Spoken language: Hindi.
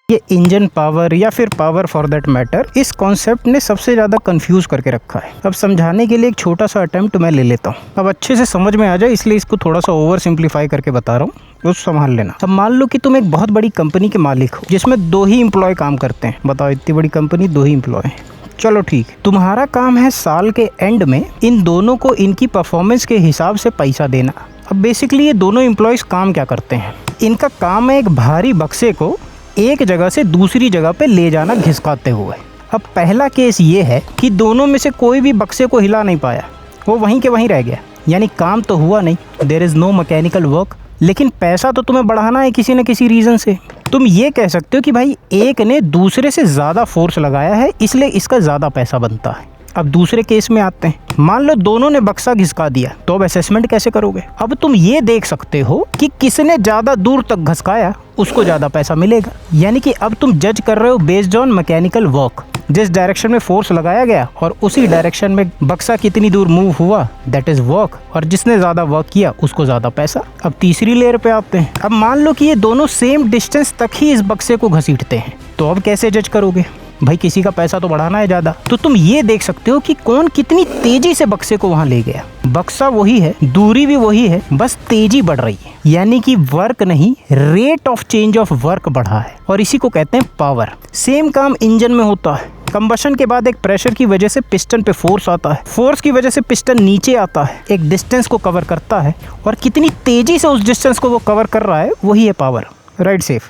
ये इंजन पावर या फिर पावर फॉर दैट मैटर, इस कॉन्सेप्ट ने सबसे ज़्यादा कंफ्यूज करके रखा है। अब समझाने के लिए एक छोटा सा अटेम्प्ट मैं ले लेता हूँ, अब अच्छे से समझ में आ जाए इसलिए इसको थोड़ा सा ओवर सिंप्लीफाई करके बता रहा हूँ, तो संभाल लेना। अब मान लो कि तुम एक बहुत बड़ी कंपनी के मालिक हो जिसमें 2 ही एम्प्लॉय काम करते हैं। बताओ, इतनी बड़ी कंपनी 2 ही एम्प्लॉय। चलो ठीक, तुम्हारा काम है साल के एंड में इन दोनों को इनकी परफॉर्मेंस के हिसाब से पैसा देना। अब बेसिकली ये दोनों एम्प्लॉयज़ काम क्या करते हैं, इनका काम है एक भारी बक्से को एक जगह से दूसरी जगह पे ले जाना घिसकाते हुए। अब पहला केस ये है कि दोनों में से कोई भी बक्से को हिला नहीं पाया, वो वहीं के वहीं रह गया, यानी काम तो हुआ नहीं, there is no mechanical work. लेकिन पैसा तो तुम्हें बढ़ाना है किसी न किसी रीज़न से। तुम ये कह सकते हो कि भाई एक ने दूसरे से ज़्यादा फोर्स लगाया है इसलिए इसका ज़्यादा पैसा बनता है। अब दूसरे केस में आते हैं, मान लो दोनों ने बक्सा घिसका दिया, तो अब असेसमेंट कैसे करोगे। अब तुम ये देख सकते हो कि किसने ज़्यादा दूर तक घसकाया उसको ज़्यादा पैसा मिलेगा। यानी कि अब तुम जज कर रहे हो बेस्ड ऑन मैकेनिकल वर्क, जिस डायरेक्शन में फोर्स लगाया गया और उसी डायरेक्शन में बक्सा कितनी दूर मूव हुआ, दैट इज वर्क, और जिसने ज़्यादा वर्क किया उसको ज़्यादा पैसा। अब तीसरी लेयर पे आते हैं, अब मान लो कि ये दोनों सेम डिस्टेंस तक ही इस बक्से को घसीटते हैं, तो अब कैसे जज करोगे। भाई किसी का पैसा तो बढ़ाना है ज़्यादा, तो तुम ये देख सकते हो कि कौन कितनी तेजी से बक्से को वहां ले गया। बक्सा वही है, दूरी भी वही है, बस तेजी बढ़ रही है, यानी कि वर्क नहीं, rate of change of work बढ़ा है, और इसी को कहते हैं पावर। सेम काम इंजन में होता है। कंबशन के बाद एक प्रेशर की वजह से पिस्टन पे फोर्स आता है, फोर्स की वजह से पिस्टन नीचे आता है, एक डिस्टेंस को कवर करता है, और कितनी तेजी से उस डिस्टेंस को वो कवर कर रहा है वही है पावर। Right safe.